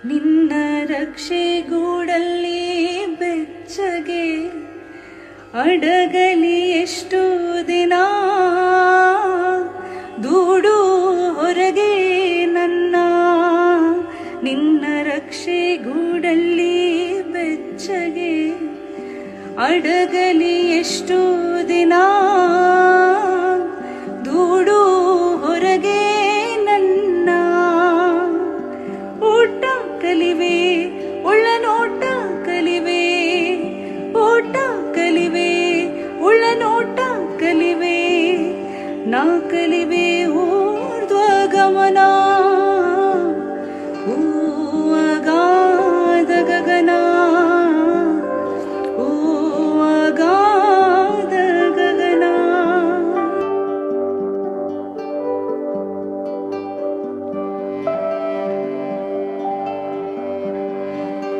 ನಿನ್ನ ರಕ್ಷೆಗೂಡಲ್ಲಿ ಬೆಚ್ಚಗೆ ಅಡಗಲಿ ಎಷ್ಟು ದಿನ, ದೂಡು ಹೊರಗೆ ನನ್ನ. ನಿನ್ನ ರಕ್ಷೆಗೂಡಲ್ಲಿ ಬೆಚ್ಚಗೆ ಅಡಗಲಿ